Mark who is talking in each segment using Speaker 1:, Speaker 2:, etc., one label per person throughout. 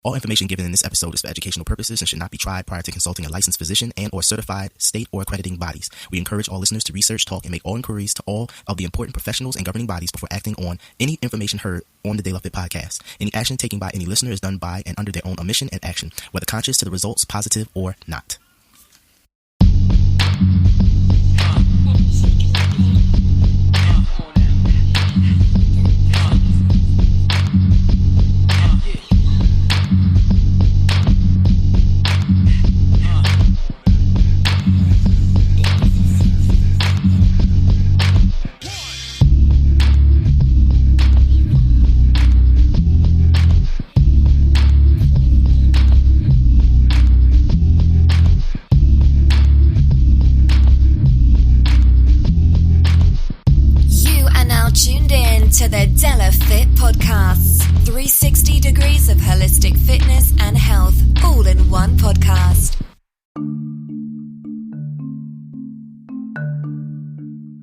Speaker 1: All information given in this episode is for educational purposes and should not be tried prior to consulting a licensed physician and or certified state or accrediting bodies. We encourage all listeners to research, talk, and make all inquiries to all of the important professionals and governing bodies before acting on any information heard on the De La Fit podcast. Any action taken by any listener is done by and under their own omission and action, whether conscious to the results, positive or not.
Speaker 2: To the De La Fit podcasts, 360 degrees of holistic fitness and health, all in one podcast.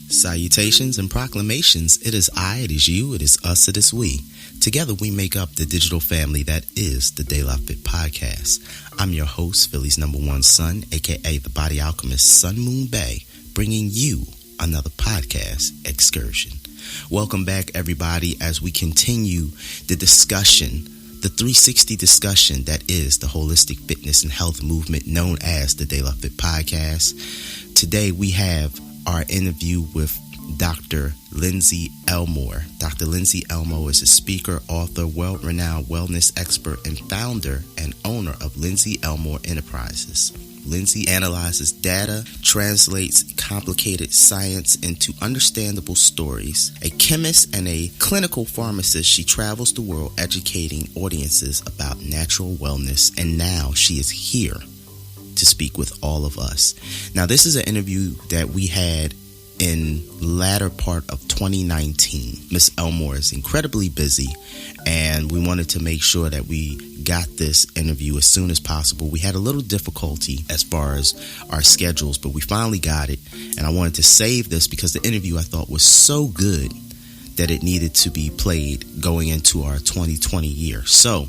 Speaker 1: Salutations and proclamations. It is I, it is you, it is us, it is we. Together we make up the digital family that is the De La Fit podcast. I'm your host, Philly's #1 son, aka the body alchemist, Sun Moon Bay, bringing you another podcast excursion. Welcome back, everybody, as we continue the discussion, the 360 discussion that is the holistic fitness and health movement known as the De La Fit podcast. Today, we have our interview with Dr. Lindsey Elmore. Dr. Lindsey Elmore is a speaker, author, world-renowned wellness expert, and founder and owner of Lindsey Elmore Enterprises. Lindsey analyzes data, translates complicated science into understandable stories. A chemist and a clinical pharmacist, she travels the world educating audiences about natural wellness, and now she is here to speak with all of us. Now, this is an interview that we had in latter part of 2019. Miss Elmore is incredibly busy, and we wanted to make sure that we got this interview as soon as possible. We had a little difficulty as far as our schedules, but we finally got it, and I wanted to save this because the interview I thought was so good that it needed to be played going into our 2020 year. So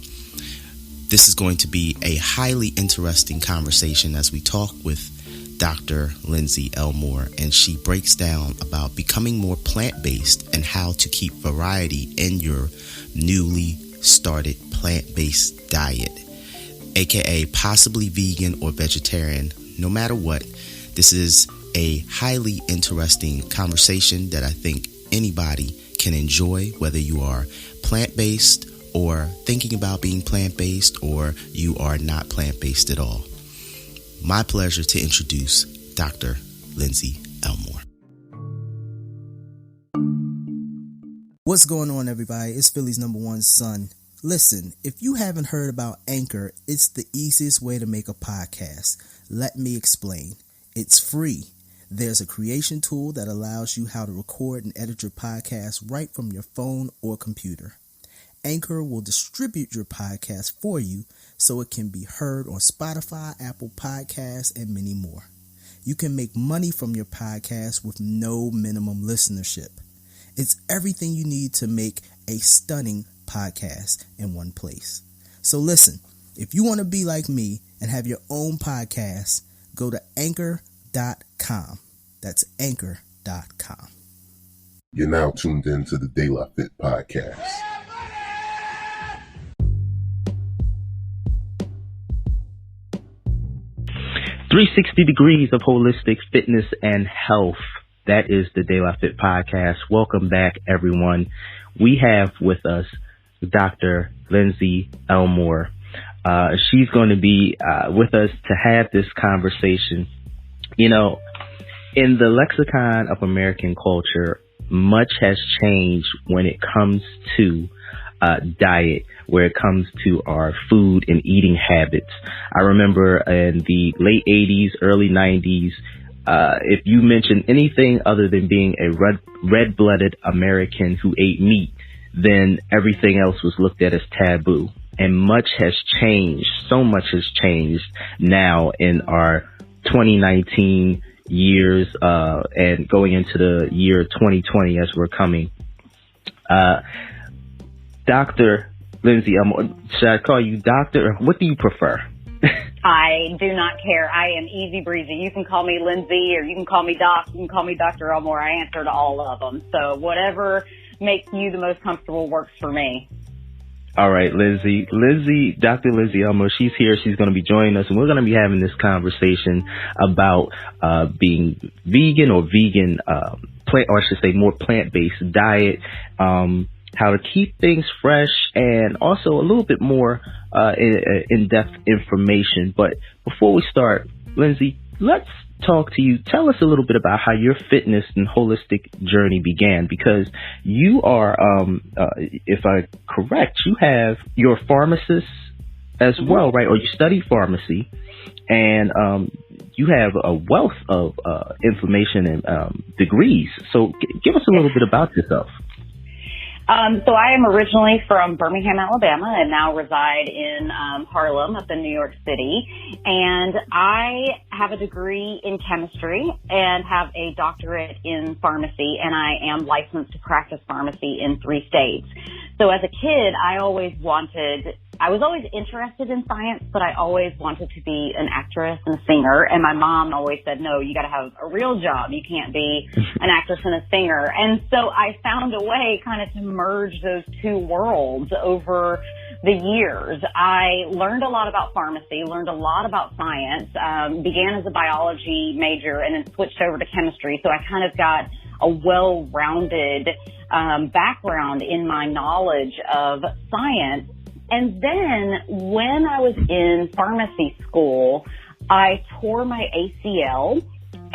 Speaker 1: this is going to be a highly interesting conversation as we talk with Dr. Lindsey Elmore, and she breaks down about becoming more plant-based and how to keep variety in your newly started plant-based diet, aka possibly vegan or vegetarian. No matter what, this is a highly interesting conversation that I think anybody can enjoy, whether you are plant-based or thinking about being plant-based or you are not plant-based at all. My pleasure to introduce Dr. Lindsey Elmore. What's going on, everybody? It's Philly's #1 son. Listen, if you haven't heard about Anchor, it's the easiest way to make a podcast. Let me explain. It's free. There's a creation tool that allows you how to record and edit your podcast right from your phone or computer. Anchor will distribute your podcast for you so it can be heard on Spotify, Apple Podcasts, and many more. You can make money from your podcast with no minimum listenership. It's everything you need to make a stunning podcast in one place. So listen, if you want to be like me and have your own podcast, go to anchor.com. That's anchor.com.
Speaker 3: You're now tuned in to the De La Fit podcast.
Speaker 1: 360 degrees of holistic fitness and health. That is the De La Fit podcast. Welcome back, everyone. We have with us Dr. Lindsey Elmore. She's going to be with us to have this conversation. You know, in the lexicon of American culture, much has changed when it comes to diet, where it comes to our food and eating habits. I remember in the late 80s, early 90s, if you mentioned anything other than being a red-blooded American who ate meat, then everything else was looked at as taboo. And much has changed. So much has changed now in our 2019 years and going into the year 2020 as we're coming. Dr. Lindsey Elmore. Should I call you doctor, or what do you prefer?
Speaker 4: I do not care. I am easy breezy. You can call me Lindsey, or you can call me Doc. You can call me Dr. Elmore. I answer to all of them. So whatever makes you the most comfortable works for me.
Speaker 1: All right, Dr. Lindsey Elmore, she's here. She's going to be joining us, and we're going to be having this conversation about being vegan or vegan, or I should say more plant-based diet, how to keep things fresh, and also a little bit more in-depth information. But before we start, Lindsey, let's talk to you. Tell us a little bit about how your fitness and holistic journey began, because you are, if I'm correct, you're a pharmacist as well, right? Or you studied pharmacy, and you have a wealth of information and degrees. So give us a little bit about yourself.
Speaker 4: So I am originally from Birmingham, Alabama, and now reside in Harlem up in New York City. And I have a degree in chemistry and have a doctorate in pharmacy, and I am licensed to practice pharmacy in 3 states. So as a kid, I was always interested in science, but I always wanted to be an actress and a singer. And my mom always said, no, you got to have a real job. You can't be an actress and a singer. And so I found a way kind of to merge those two worlds over the years. I learned a lot about pharmacy, learned a lot about science, began as a biology major and then switched over to chemistry. So I kind of got a well-rounded background in my knowledge of science. And then when I was in pharmacy school, I tore my ACL.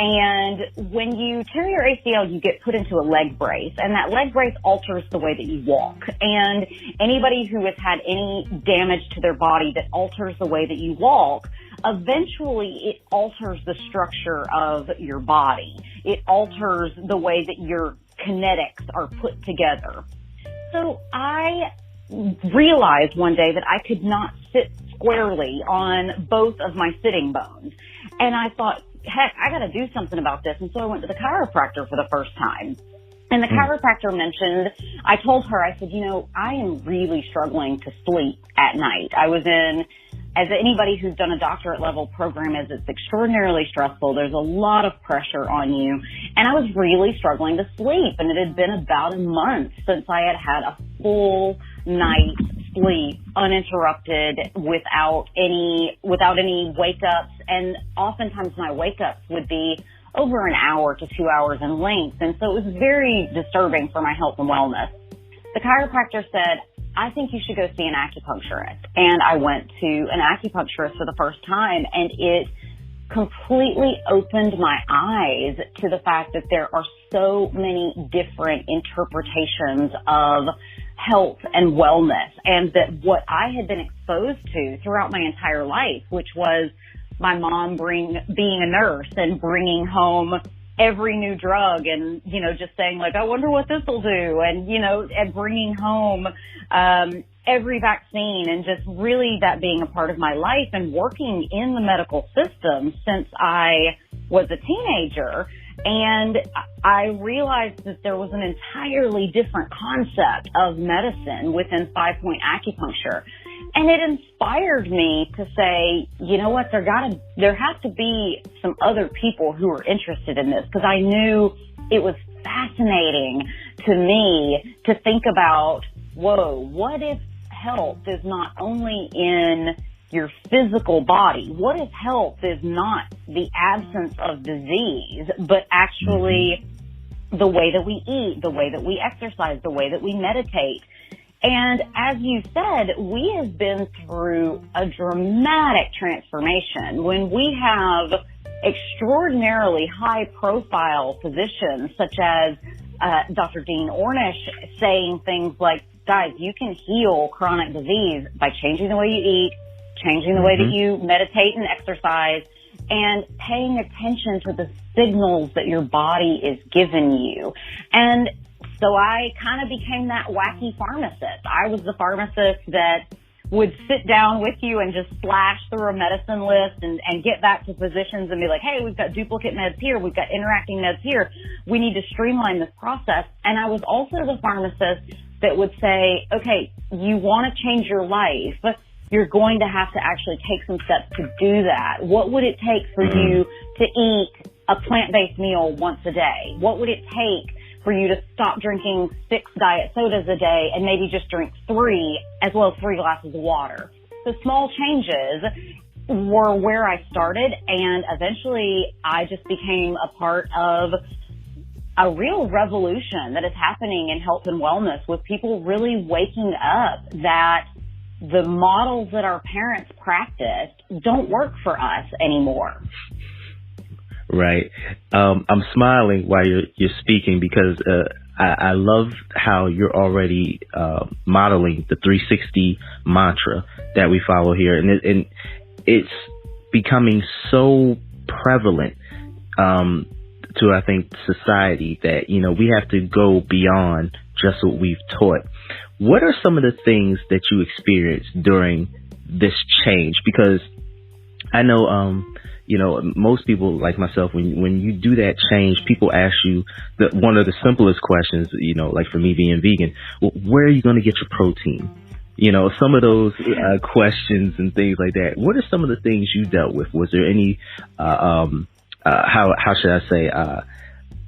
Speaker 4: And when you tear your ACL, you get put into a leg brace, and that leg brace alters the way that you walk. And anybody who has had any damage to their body that alters the way that you walk, eventually it alters the structure of your body. It alters the way that your kinetics are put together. So I realized one day that I could not sit squarely on both of my sitting bones. And I thought, heck, I got to do something about this. And so I went to the chiropractor for the first time. And the chiropractor mentioned, I told her, I said, I am really struggling to sleep at night. I was in, as anybody who's done a doctorate level program is, it's extraordinarily stressful. There's a lot of pressure on you. And I was really struggling to sleep. And it had been about a month since I had had a full night's sleep, uninterrupted, without any wake ups. And oftentimes my wake ups would be over an hour to 2 hours in length. And so it was very disturbing for my health and wellness. The chiropractor said, I think you should go see an acupuncturist. And I went to an acupuncturist for the first time, and it completely opened my eyes to the fact that there are so many different interpretations of health and wellness, and that what I had been exposed to throughout my entire life, which was my mom being a nurse and bringing home every new drug and, just saying like, I wonder what this will do. And, and bringing home, every vaccine, and just really that being a part of my life, and working in the medical system since I was a teenager. And I realized that there was an entirely different concept of medicine within 5-point acupuncture. And it inspired me to say, you know what, there has to be some other people who are interested in this, because I knew it was fascinating to me to think about, whoa, what if health is not only in your physical body? What if health is not the absence of disease, but actually the way that we eat, the way that we exercise, the way that we meditate? And as you said, we have been through a dramatic transformation when we have extraordinarily high-profile physicians such as Dr. Dean Ornish saying things like, guys, you can heal chronic disease by changing the way you eat, changing the way that you meditate and exercise, and paying attention to the signals that your body is giving you. And so I kind of became that wacky pharmacist. I was the pharmacist that would sit down with you and just slash through a medicine list and get back to physicians and be like, hey, we've got duplicate meds here. We've got interacting meds here. We need to streamline this process. And I was also the pharmacist that would say, okay, you want to change your life, you're going to have to actually take some steps to do that. What would it take for you to eat a plant-based meal once a day? What would it take for you to stop drinking 6 diet sodas a day and maybe just drink 3, as well as 3 glasses of water? So small changes were where I started, and eventually I just became a part of a real revolution that is happening in health and wellness, with people really waking up that the models that our parents practiced don't work for us anymore.
Speaker 1: Right. I'm smiling while you're speaking because I love how you're already modeling the 360 mantra that we follow here, and it's becoming so prevalent to, I think, society that, you know, we have to go beyond just what we've taught. What are some of the things that you experienced during this change? Because I know, you know, most people like myself, when you do that change, people ask you one of the simplest questions, you know, like for me being vegan, well, where are you going to get your protein? You know, some of those questions and things like that. What are some of the things you dealt with? Was there any, how should I say,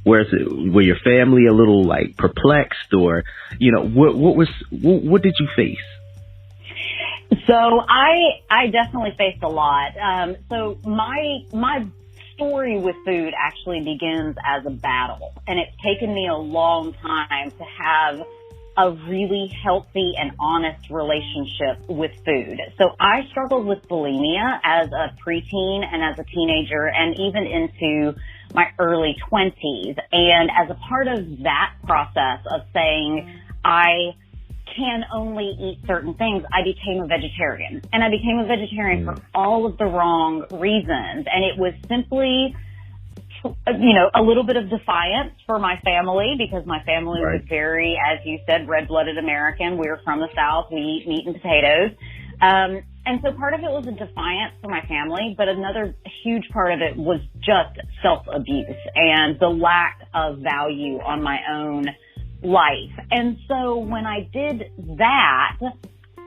Speaker 1: were your family a little like perplexed, or, you know, what did you face?
Speaker 4: So I definitely faced a lot. So my story with food actually begins as a battle, and it's taken me a long time to have a really healthy and honest relationship with food. So I struggled with bulimia as a preteen and as a teenager, and even into my early 20s. And as a part of that process of saying I can only eat certain things, I became a vegetarian. And I became a vegetarian for all of the wrong reasons. And it was simply, you know, a little bit of defiance for my family, because my family was very, as you said, red-blooded American. We were from the South. We eat meat and potatoes. And so part of it was a defiance for my family, but another huge part of it was just self-abuse and the lack of value on my own life. And so when I did that,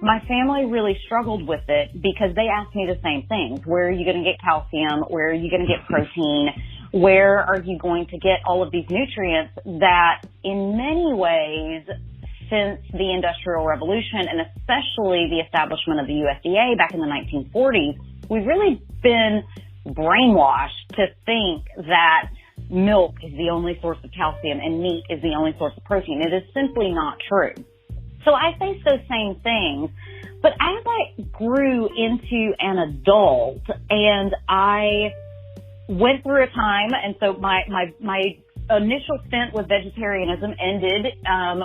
Speaker 4: my family really struggled with it, because they asked me the same things. Where are you going to get calcium? Where are you going to get protein? Where are you going to get all of these nutrients that in many ways, since the Industrial Revolution, and especially the establishment of the USDA back in the 1940s, we've really been brainwashed to think that milk is the only source of calcium and meat is the only source of protein. It is simply not true. So I faced those same things, but as I grew into an adult and I went through a time, and so my initial stint with vegetarianism ended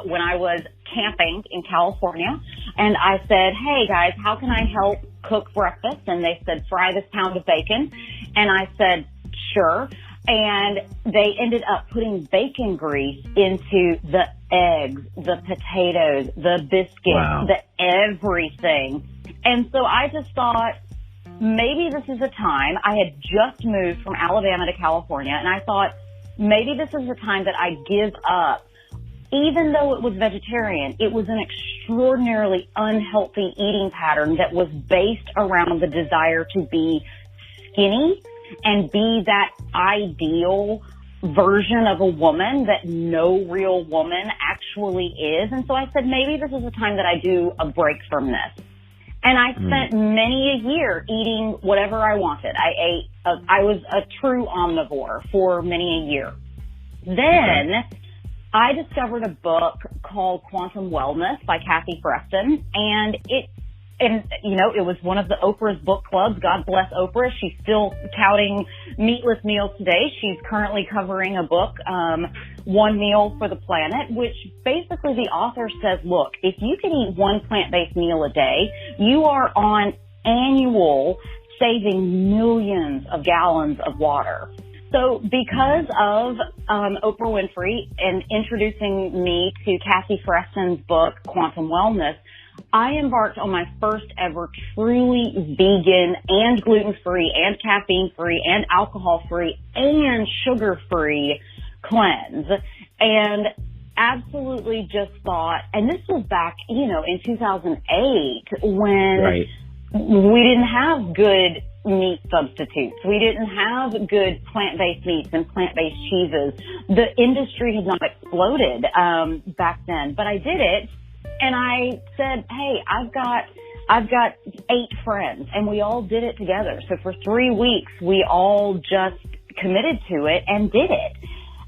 Speaker 4: when I was camping in California, and I said, hey guys, how can I help cook breakfast? And they said, fry this pound of bacon. And I said, sure. And they ended up putting bacon grease into the eggs, the potatoes, the biscuits, the everything. And so I just thought, maybe this is a time. I had just moved from Alabama to California, and I thought, maybe this is the time that I give up. Even though it was vegetarian, it was an extraordinarily unhealthy eating pattern that was based around the desire to be skinny and be that ideal version of a woman that no real woman actually is. And so I said, maybe this is a time that I do a break from this. And I spent many a year eating whatever I wanted. I was a true omnivore for many a year. Then I discovered a book called Quantum Wellness by Kathy Preston, and it was one of the Oprah's book clubs. God bless Oprah. She's still touting meatless meals today. She's currently covering a book, One Meal for the Planet, which basically the author says, look, if you can eat one plant-based meal a day, you are on annual saving millions of gallons of water. So because of Oprah Winfrey and introducing me to Kathy Preston's book, Quantum Wellness, I embarked on my first ever truly vegan and gluten-free and caffeine-free and alcohol-free and sugar-free cleanse. And absolutely just thought, and this was back, in 2008 when we didn't have good meat substitutes. We didn't have good plant-based meats and plant-based cheeses. The industry had not exploded back then, but I did it, and I said, hey, I've got 8 friends, and we all did it together. So for 3 weeks, we all just committed to it and did it.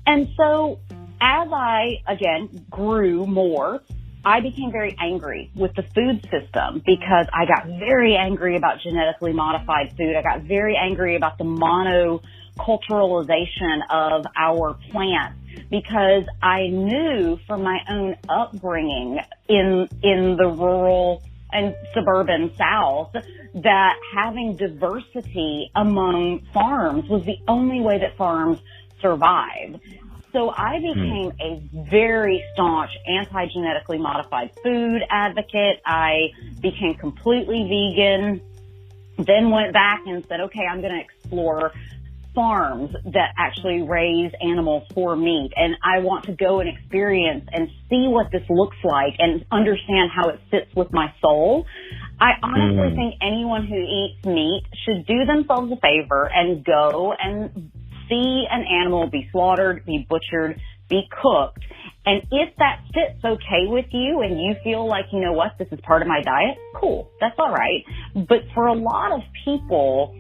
Speaker 4: And so as I, again, grew more, I became very angry with the food system because I got very angry about genetically modified food. I got very angry about the monoculturalization of our plants because I knew from my own upbringing in the rural and suburban South that having diversity among farms was the only way that farms survived. So I became a very staunch anti-genetically modified food advocate. I became completely vegan, then went back and said, okay, I'm going to explore farms that actually raise animals for meat. And I want to go and experience and see what this looks like and understand how it fits with my soul. I honestly think anyone who eats meat should do themselves a favor and go and see an animal be slaughtered, be butchered, be cooked. And if that fits okay with you and you feel like, you know what, this is part of my diet, cool, that's all right. But for a lot of people,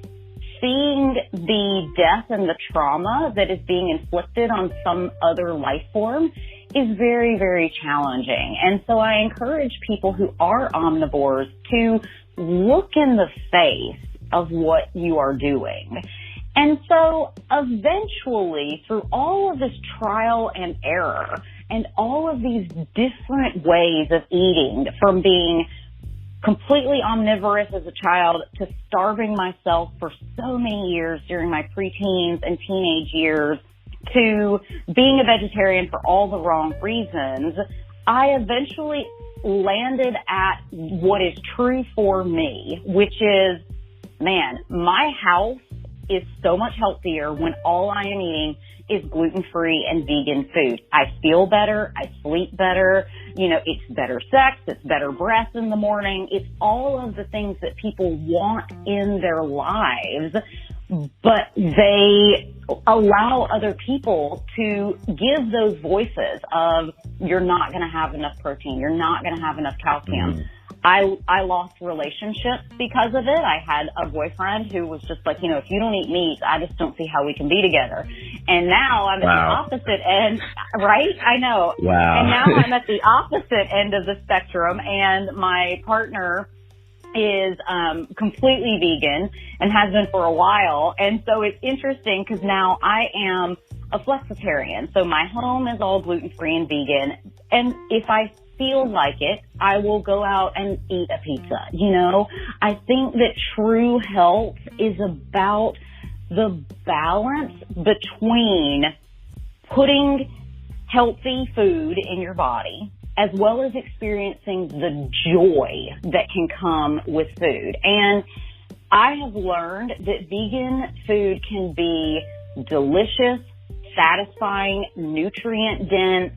Speaker 4: seeing the death and the trauma that is being inflicted on some other life form is very, very challenging. And so I encourage people who are omnivores to look in the face of what you are doing. And so eventually, through all of this trial and error and all of these different ways of eating, from being completely omnivorous as a child to starving myself for so many years during my preteens and teenage years, to being a vegetarian for all the wrong reasons, I eventually landed at what is true for me, which is, man, my house is so much healthier when all I am eating is gluten-free and vegan food. I feel better. I sleep better. It's better sex. It's better breath in the morning. It's all of the things that people want in their lives, but they allow other people to give those voices of, you're not going to have enough protein. You're not going to have enough calcium. I lost relationships because of it. I had a boyfriend who was just like, if you don't eat meat, I just don't see how we can be together. And now I'm at the opposite end, right? I know. Wow. And now I'm at the opposite end of the spectrum, and my partner is completely vegan and has been for a while. And so it's interesting because now I am a flexitarian. So my home is all gluten-free and vegan. And if I feel like it, I will go out and eat a pizza. I think that true health is about the balance between putting healthy food in your body as well as experiencing the joy that can come with food. And I have learned that vegan food can be delicious, satisfying, nutrient-dense,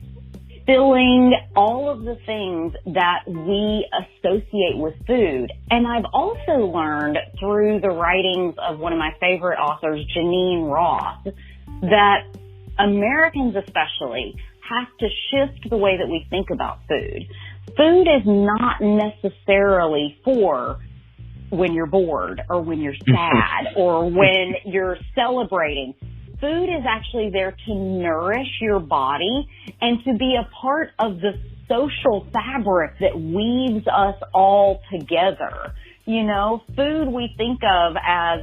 Speaker 4: filling, all of the things that we associate with food. And I've also learned through the writings of one of my favorite authors, Janine Ross, that Americans especially have to shift the way that we think about food. Food is not necessarily for when you're bored or when you're sad or when you're celebrating. Food is actually there to nourish your body and to be a part of the social fabric that weaves us all together. Food we think of as,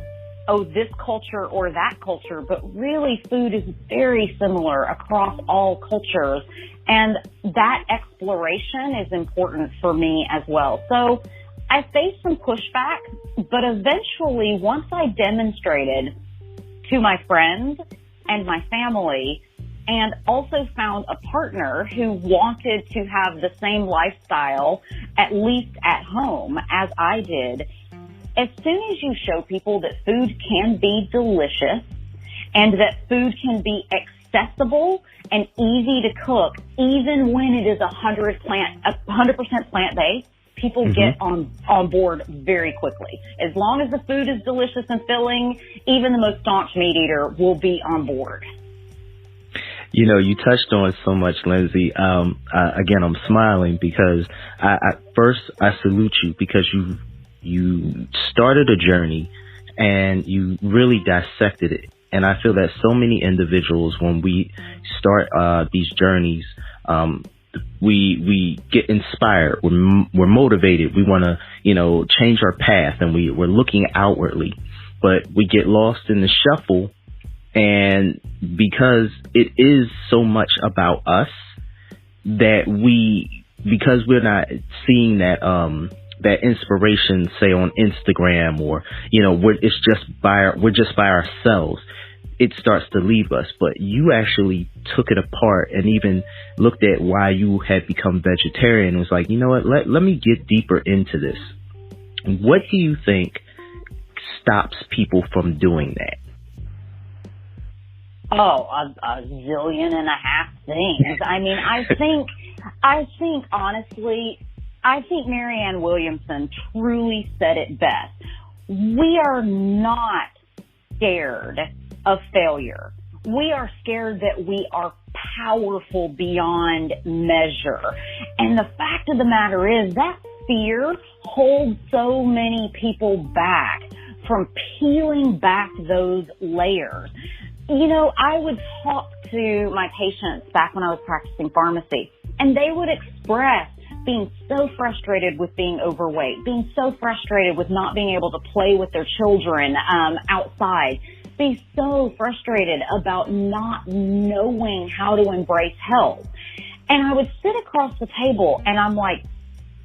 Speaker 4: this culture or that culture, but really food is very similar across all cultures. And that exploration is important for me as well. So I faced some pushback, but eventually once I demonstrated to my friends and my family, and also found a partner who wanted to have the same lifestyle, at least at home, as I did. As soon as you show people that food can be delicious and that food can be accessible and easy to cook, even when it is 100% plant-based, people get on board very quickly. As long as the food is delicious and filling, even the most staunch meat eater will be on board.
Speaker 1: You know, you touched on so much, Lindsey. Again, I'm smiling because I salute you because you started a journey and you really dissected it. And I feel that so many individuals, when we start these journeys, we get inspired. We're motivated. We want to, change our path, and we're looking outwardly, but we get lost in the shuffle. And because it is so much about us that because we're not seeing that inspiration, say on Instagram, or, we're just by ourselves, it starts to leave us. But you actually took it apart and even looked at why you had become vegetarian and was like, you know what, let me get deeper into this. What do you think stops people from doing that?
Speaker 4: Oh, a zillion and a half things. I mean, I think honestly, Marianne Williamson truly said it best. We are not scared of failure. We are scared that we are powerful beyond measure. And the fact of the matter is that fear holds so many people back from peeling back those layers. I would talk to my patients back when I was practicing pharmacy, and they would express being so frustrated with being overweight, being so frustrated with not being able to play with their children outside, being so frustrated about not knowing how to embrace health. And I would sit across the table and I'm like,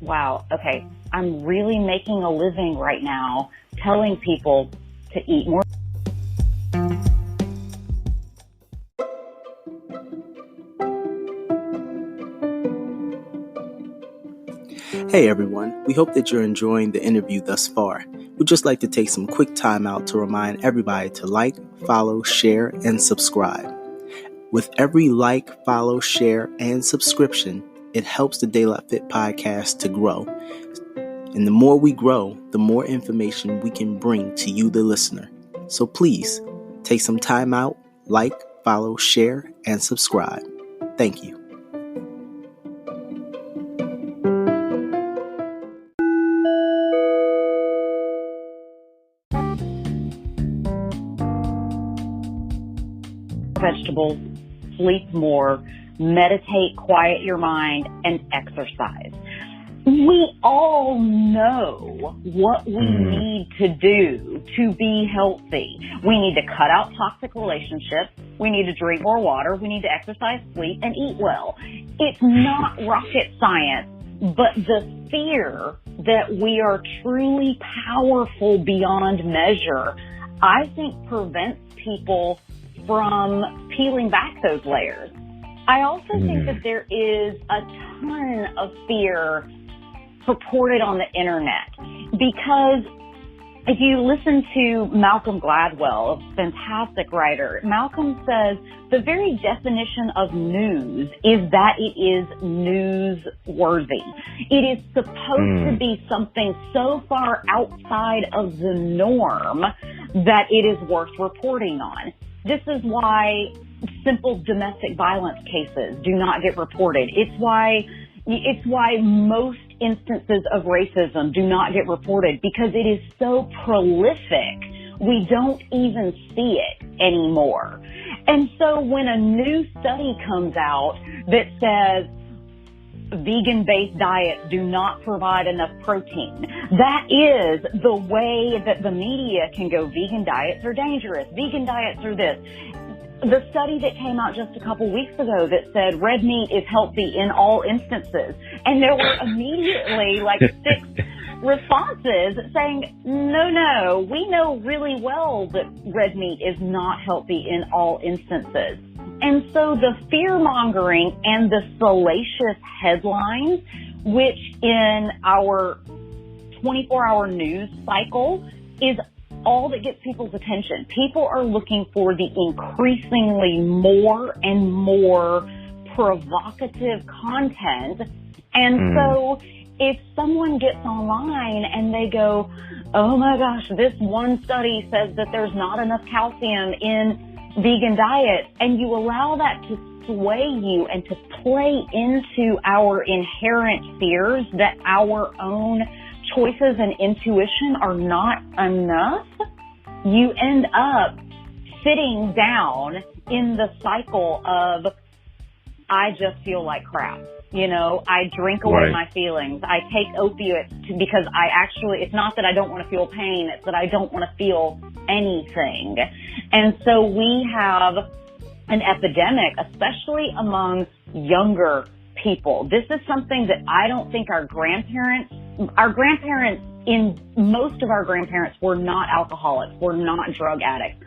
Speaker 4: wow, okay, I'm really making a living right now telling people to eat more.
Speaker 1: Hey everyone, we hope that you're enjoying the interview thus far. We'd just like to take some quick time out to remind everybody to like, follow, share, and subscribe. With every like, follow, share, and subscription, it helps the De La Fit podcast to grow. And the more we grow, the more information we can bring to you, the listener. So please, take some time out, like, follow, share, and subscribe. Thank you.
Speaker 4: Vegetables, sleep more, meditate, quiet your mind, and exercise. We all know what we need to do to be healthy. We need to cut out toxic relationships. We need to drink more water. We need to exercise, sleep, and eat well. It's not rocket science, but the fear that we are truly powerful beyond measure, I think prevents people from peeling back those layers. I also think that there is a ton of fear purported on the internet, because if you listen to Malcolm Gladwell, a fantastic writer, Malcolm says the very definition of news is that it is newsworthy. It is supposed to be something so far outside of the norm that it is worth reporting on. This is why simple domestic violence cases do not get reported. It's why most instances of racism do not get reported, because it is so prolific, we don't even see it anymore. And so when a new study comes out that says vegan-based diets do not provide enough protein, that is the way that the media can go, vegan diets are dangerous, vegan diets are this. The study that came out just a couple weeks ago that said red meat is healthy in all instances, and there were immediately like 6 responses saying, no, we know really well that red meat is not healthy in all instances. And so the fear-mongering and the salacious headlines, which in our 24-hour news cycle is all that gets people's attention. People are looking for the increasingly more and more provocative content. And so if someone gets online and they go, oh my gosh, this one study says that there's not enough calcium in vegan diet, and you allow that to sway you and to play into our inherent fears that our own choices and intuition are not enough, you end up sitting down in the cycle of, I just feel like crap. You know, I drink away my feelings. I take opiates because it's not that I don't want to feel pain, it's that I don't want to feel anything. And so we have an epidemic, especially among younger people. This is something that I don't think most of our grandparents were not alcoholics, were not drug addicts.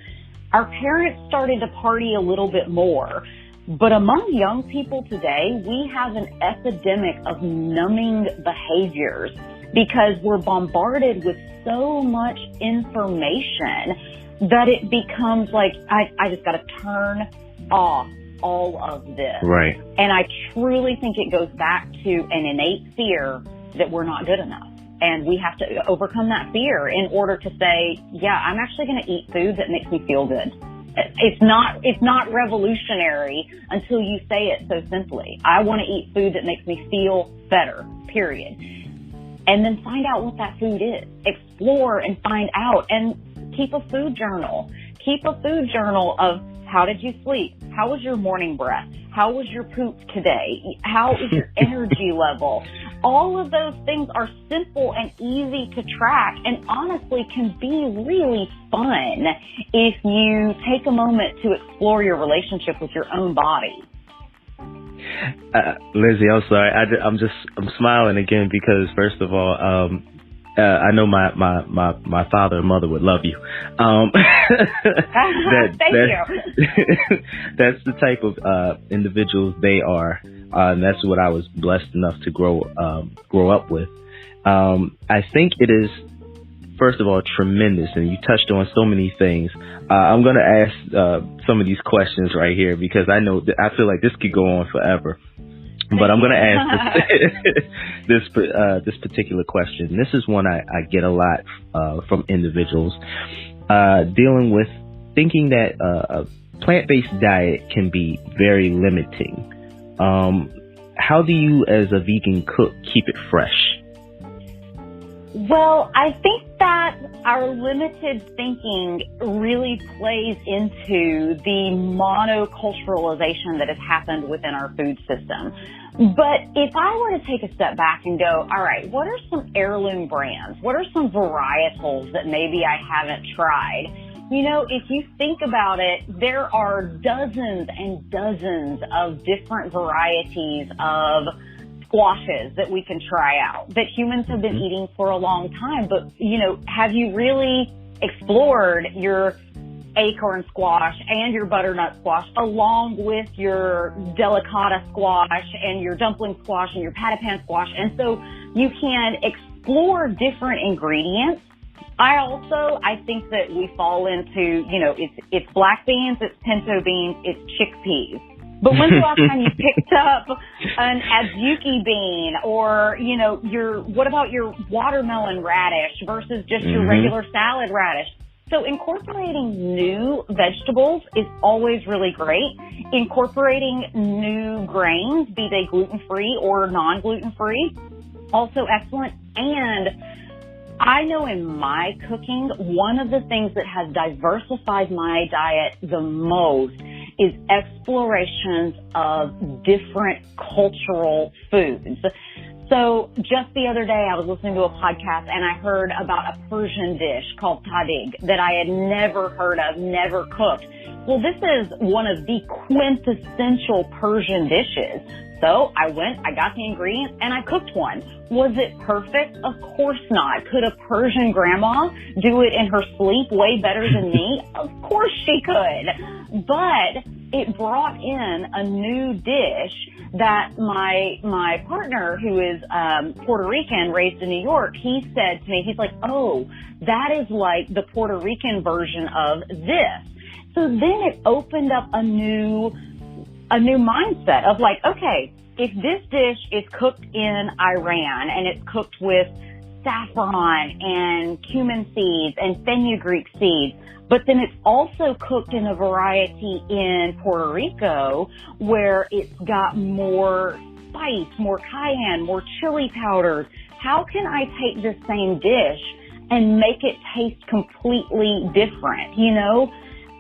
Speaker 4: Our parents started to party a little bit more. But among young people today, we have an epidemic of numbing behaviors because we're bombarded with so much information that it becomes like, I just got to turn off all of this. Right. And I truly think it goes back to an innate fear that we're not good enough. And we have to overcome that fear in order to say, yeah, I'm actually going to eat food that makes me feel good. It's not revolutionary until you say it so simply. I want to eat food that makes me feel better, period. And then find out what that food is. Explore and find out, and keep a food journal. Keep a food journal of how did you sleep? How was your morning breath? How was your poop today? How is your energy level? All of those things are simple and easy to track, and honestly can be really fun if you take a moment to explore your relationship with your own body.
Speaker 5: Lindsey, I'm sorry. I'm smiling again because, first of all, I know my father and mother would love you.
Speaker 4: Thank you.
Speaker 5: That's the type of individuals they are. And that's what I was blessed enough to grow up with. I think it is, first of all, tremendous, and you touched on so many things. I'm going to ask some of these questions right here because I feel like this could go on forever. But I'm going to ask this particular question. This is one I get a lot from individuals dealing with thinking that a plant-based diet can be very limiting. How do you, as a vegan cook, keep it fresh?
Speaker 4: Well, I think that our limited thinking really plays into the monoculturalization that has happened within our food system. But if I were to take a step back and go, all right, what are some heirloom brands? What are some varietals that maybe I haven't tried? You know, if you think about it, there are dozens and dozens of different varieties of squashes that we can try out that humans have been eating for a long time. But, you know, have you really explored your acorn squash and your butternut squash along with your delicata squash and your dumpling squash and your patapan squash? And so you can explore different ingredients. I think that we fall into, you know, it's black beans, it's pinto beans, it's chickpeas. But when's the last time you picked up an azuki bean or, you know, what about your watermelon radish versus just your regular salad radish? So incorporating new vegetables is always really great. Incorporating new grains, be they gluten-free or non-gluten-free, also excellent. And I know in my cooking, one of the things that has diversified my diet the most is explorations of different cultural foods. So just the other day, I was listening to a podcast and I heard about a Persian dish called tahdig that I had never heard of, never cooked. Well, this is one of the quintessential Persian dishes. So I went, I got the ingredients, and I cooked one. Was it perfect? Of course not. Could a Persian grandma do it in her sleep way better than me? Of course she could. But it brought in a new dish that my partner, who is Puerto Rican, raised in New York, he said to me, he's like, oh, that is like the Puerto Rican version of this. So then it opened up a new mindset of like, okay, if this dish is cooked in Iran and it's cooked with saffron and cumin seeds and fenugreek seeds, but then it's also cooked in a variety in Puerto Rico where it's got more spice, more cayenne, more chili powders. How can I take this same dish and make it taste completely different, you know?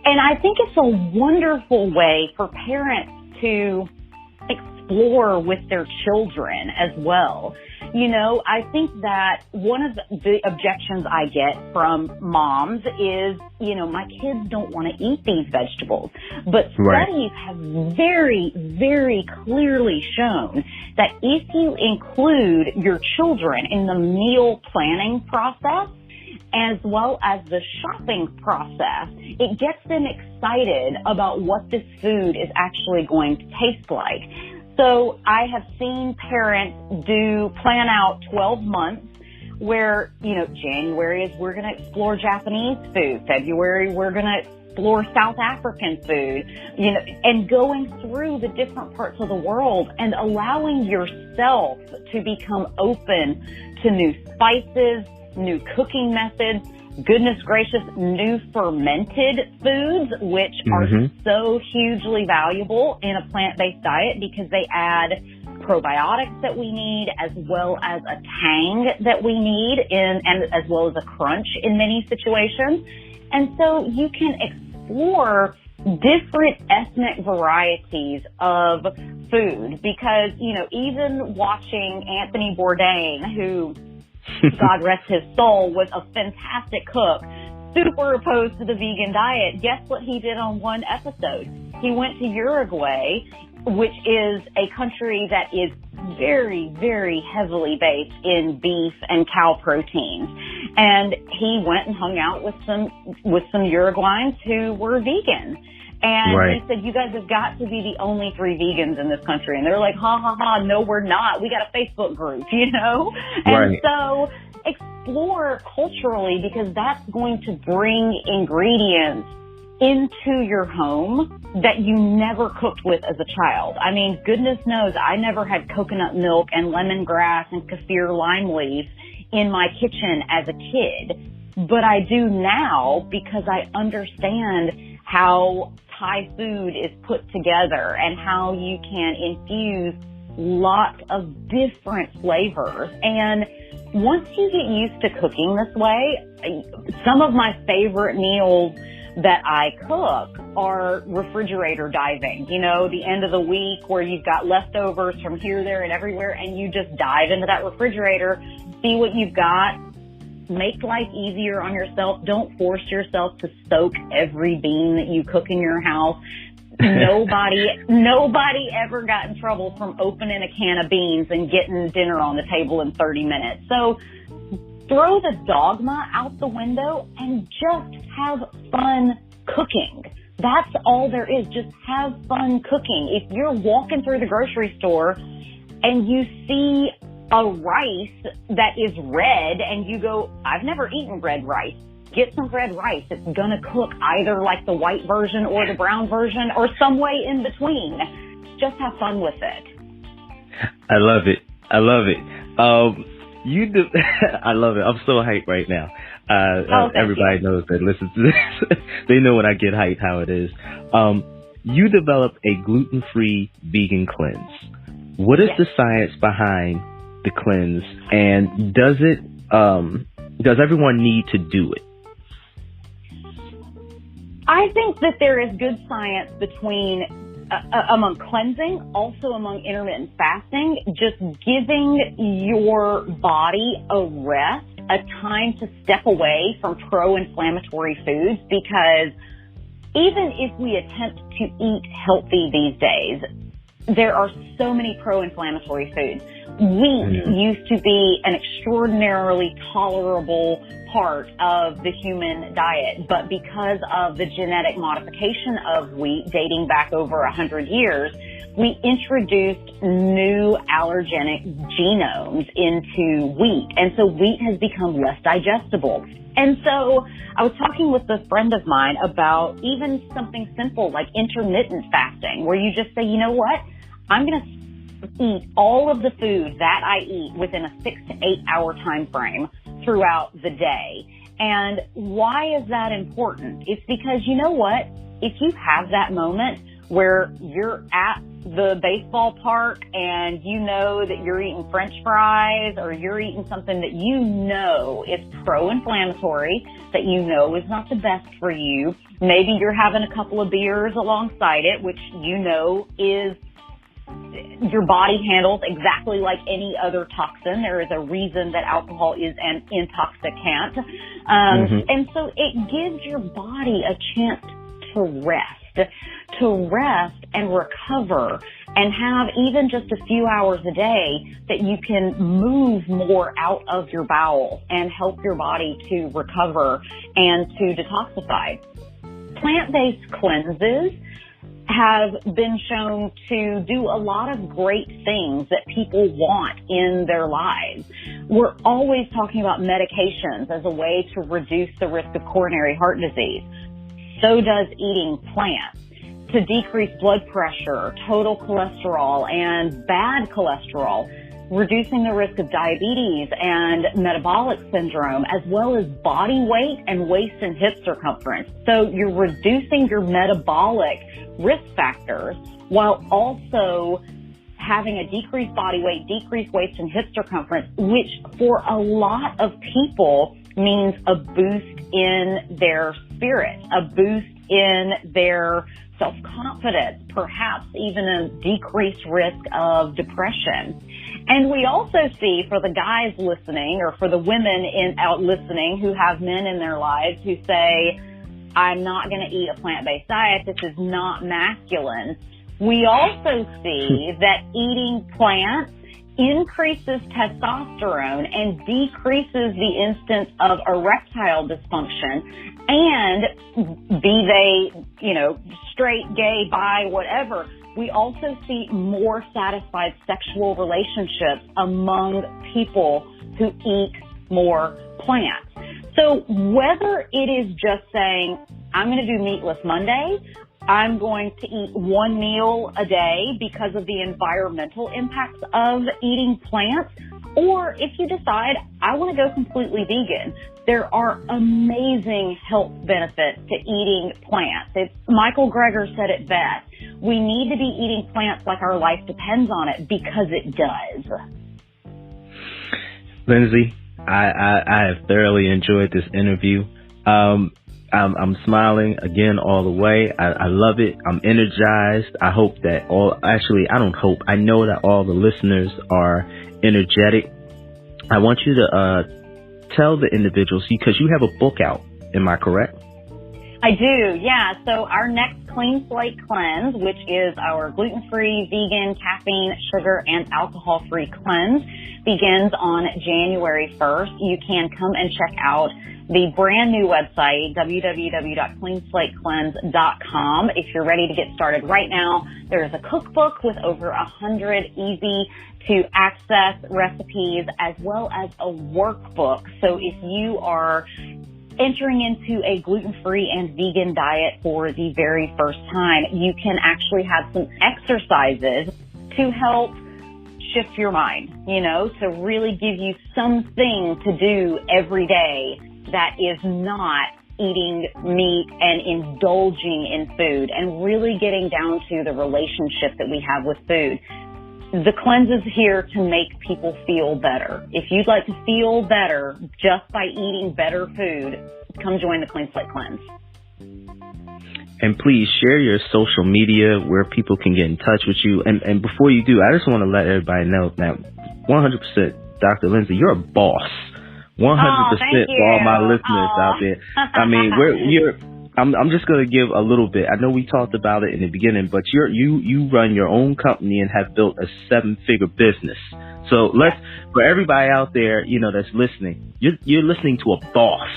Speaker 4: And I think it's a wonderful way for parents to explore with their children as well. You know, I think that one of the objections I get from moms is, you know, my kids don't want to eat these vegetables. But studies have very, very clearly shown that if you include your children in the meal planning process, as well as the shopping process, it gets them excited about what this food is actually going to taste like. So I have seen parents plan out 12 months where, you know, January is we're going to explore Japanese food. February, we're going to explore South African food, you know, and going through the different parts of the world and allowing yourself to become open to new spices, new cooking methods, goodness gracious, new fermented foods, which are so hugely valuable in a plant-based diet because they add probiotics that we need as well as a tang that we need and as well as a crunch in many situations. And so you can explore different ethnic varieties of food because, you know, even watching Anthony Bourdain, who God rest his soul, was a fantastic cook, super opposed to the vegan diet. Guess what he did on one episode? He went to Uruguay, which is a country that is very, very heavily based in beef and cow proteins. And he went and hung out with some Uruguayans who were vegan. And he said, you guys have got to be the only 3 vegans in this country. And they're like, ha, ha, ha, no, we're not. We got a Facebook group, you know? And so explore culturally because that's going to bring ingredients into your home that you never cooked with as a child. I mean, goodness knows I never had coconut milk and lemongrass and kaffir lime leaf in my kitchen as a kid. But I do now because I understand how Thai food is put together and how you can infuse lots of different flavors. And once you get used to cooking this way, some of my favorite meals that I cook are refrigerator diving. You know, the end of the week where you've got leftovers from here, there, and everywhere, and you just dive into that refrigerator, see what you've got, make life easier on yourself. Don't force yourself to soak every bean that you cook in your house. Nobody ever got in trouble from opening a can of beans and getting dinner on the table in 30 minutes. So throw the dogma out the window and just have fun cooking. That's all there is. Just have fun cooking. If you're walking through the grocery store and you see a rice that is red and you go, I've never eaten red rice. Get some red rice. It's going to cook either like the white version or the brown version or some way in between. Just have fun with it.
Speaker 5: I love it. I love it. I love it. I'm so hyped right now. Everybody knows that listens to this. They know when I get hyped how it is. You developed a gluten-free vegan cleanse. What is the science behind the cleanse, and does everyone need to do it?
Speaker 4: I think that there is good science between among cleansing, also among intermittent fasting, just giving your body a rest, a time to step away from pro-inflammatory foods, because even if we attempt to eat healthy these days, there are so many pro-inflammatory foods. Wheat used to be an extraordinarily tolerable part of the human diet, but because of the genetic modification of wheat dating back over 100 years, we introduced new allergenic genomes into wheat. And so wheat has become less digestible. And so I was talking with a friend of mine about even something simple like intermittent fasting, where you just say, you know what, I'm going to eat all of the food that I eat within a 6 to 8 hour time frame throughout the day. And why is that important? It's because, you know what, if you have that moment where you're at the baseball park and you know that you're eating French fries or you're eating something that you know is pro-inflammatory, that you know is not the best for you, maybe you're having a couple of beers alongside it, which you know is your body handles exactly like any other toxin. There is a reason that alcohol is an intoxicant. And so it gives your body a chance to rest and recover and have even just a few hours a day that you can move more out of your bowel and help your body to recover and to detoxify. Plant-based cleanses have been shown to do a lot of great things that people want in their lives. We're always talking about medications as a way to reduce the risk of coronary heart disease. So does eating plants to decrease blood pressure, total cholesterol, and bad cholesterol, reducing the risk of diabetes and metabolic syndrome, as well as body weight and waist and hip circumference. So you're reducing your metabolic risk factors while also having a decreased body weight, decreased waist and hip circumference, which for a lot of people means a boost in their spirit, a boost in their self-confidence, perhaps even a decreased risk of depression. And we also see for the guys listening or for the women out listening who have men in their lives who say, I'm not going to eat a plant-based diet, this is not masculine. We also see that eating plants increases testosterone and decreases the instance of erectile dysfunction. And be they, straight, gay, bi, whatever, we also see more satisfied sexual relationships among people who eat more plants. So whether it is just saying, I'm going to do meatless Monday, I'm going to eat one meal a day because of the environmental impacts of eating plants, or if you decide, I want to go completely vegan, there are amazing health benefits to eating plants. Michael Greger said it best. We need to be eating plants like our life depends on it because it does.
Speaker 5: Lindsey, I have thoroughly enjoyed this interview. I'm smiling again all the way. I love it. I'm energized. I hope that I know that all the listeners are energetic. I want you to tell the individuals, because you have a book out. Am I correct?
Speaker 4: I do, yeah. So our next Clean Slate Cleanse, which is our gluten-free, vegan, caffeine, sugar, and alcohol-free cleanse, begins on January 1st. You can come and check out the brand new website, www.cleanslatecleanse.com. If you're ready to get started right now, there is a cookbook with over 100 easy to access recipes, as well as a workbook. So if you are entering into a gluten-free and vegan diet for the very first time, you can actually have some exercises to help shift your mind, to really give you something to do every day that is not eating meat and indulging in food, and really getting down to the relationship that we have with food. The cleanse is here to make people feel better. If you'd like to feel better just by eating better food, come join the Clean Slate Cleanse.
Speaker 5: And please share your social media where people can get in touch with you. And before you do, I just want to let everybody know that 100%, Dr. Lindsey, you're a boss. 100% for all my listeners out there. I mean, I'm just going to give a little bit. I know we talked about it in the beginning, but you run your own company and have built a 7-figure business. So for everybody out there, that's listening, you're listening to a boss,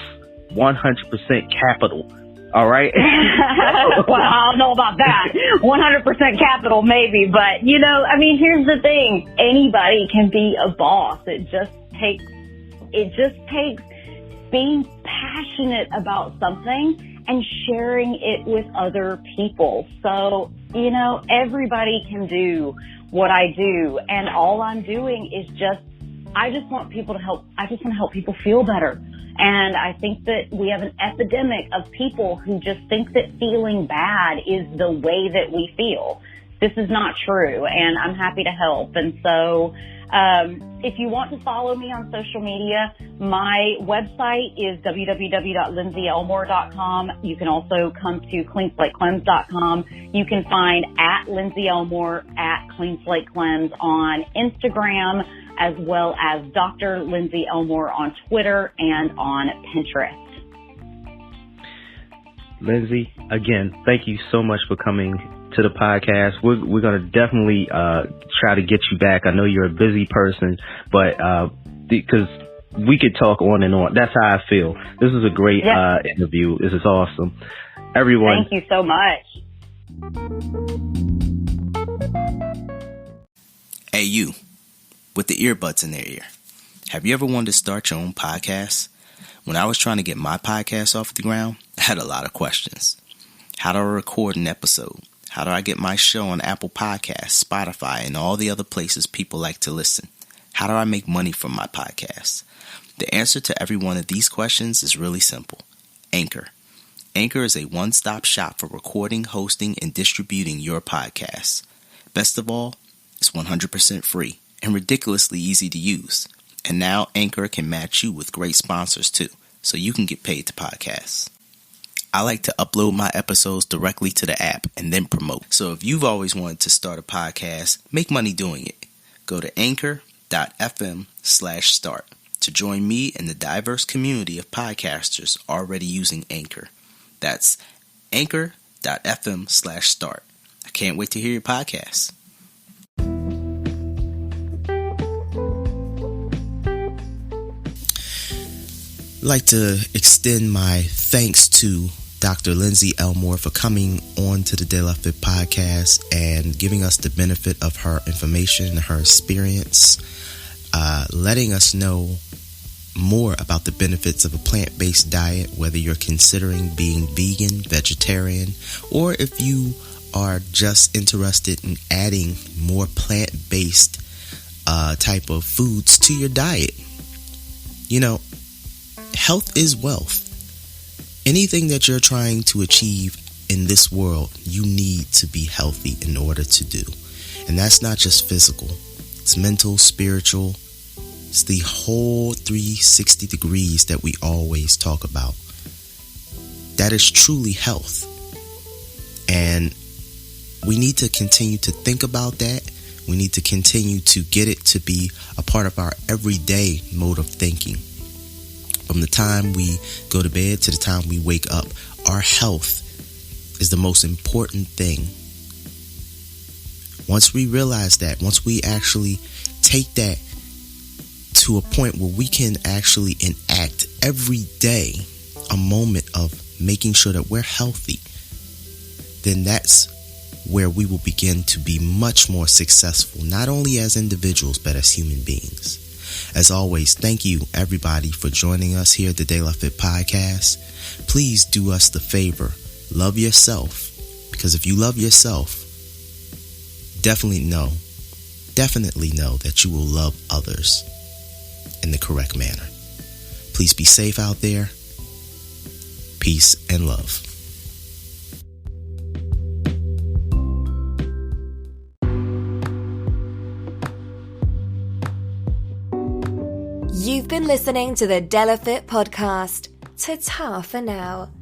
Speaker 5: 100% capital. All right.
Speaker 4: Well, I don't know about that. 100% capital, maybe. But, here's the thing. Anybody can be a boss. It just takes being passionate about something and sharing it with other people. So, everybody can do what I do. And all I'm doing is I just want people to help. I just want to help people feel better. And I think that we have an epidemic of people who just think that feeling bad is the way that we feel. This is not true, and I'm happy to help. And so if you want to follow me on social media, my website is www.lindseyelmore.com. You can also come to cleanslatecleanse.com. You can find at Lindsey Elmore at cleanslatecleanse on Instagram, as well as Dr. Lindsey Elmore on Twitter and on Pinterest.
Speaker 5: Lindsey, again, thank you so much for coming to the podcast. We're going to definitely try to get you back. I know you're a busy person, but because we could talk on and on. That's how I feel. This is a great interview. This is awesome. Everyone.
Speaker 4: Thank you so much.
Speaker 1: Hey, you. With the earbuds in their ear. Have you ever wanted to start your own podcast? When I was trying to get my podcast off the ground, I had a lot of questions. How do I record an episode? How do I get my show on Apple Podcasts, Spotify, and all the other places people like to listen? How do I make money from my podcast? The answer to every one of these questions is really simple. Anchor. Anchor is a one-stop shop for recording, hosting, and distributing your podcasts. Best of all, it's 100% free and ridiculously easy to use. And now Anchor can match you with great sponsors too, so you can get paid to podcasts. I like to upload my episodes directly to the app and then promote. So if you've always wanted to start a podcast, make money doing it. Go to anchor.fm/start to join me in the diverse community of podcasters already using Anchor. That's anchor.fm/start. I can't wait to hear your podcast. I'd like to extend my thanks to Dr. Lindsey Elmore for coming on to the De La Fit podcast and giving us the benefit of her information and her experience, letting us know more about the benefits of a plant-based diet, whether you're considering being vegan, vegetarian, or if you are just interested in adding more plant-based type of foods to your diet. Health is wealth. Anything that you're trying to achieve in this world, you need to be healthy in order to do. And that's not just physical. It's mental, spiritual. It's the whole 360 degrees that we always talk about. That is truly health. And we need to continue to think about that. We need to continue to get it to be a part of our everyday mode of thinking. From the time we go to bed to the time we wake up, our health is the most important thing. Once we realize that, once we actually take that to a point where we can actually enact every day a moment of making sure that we're healthy, then that's where we will begin to be much more successful, not only as individuals, but as human beings. As always, thank you everybody for joining us here at the De La Fit podcast. Please do us the favor, love yourself, because if you love yourself, definitely know that you will love others in the correct manner. Please be safe out there. Peace and love.
Speaker 2: You've been listening to the De La Fit podcast. Ta-ta for now.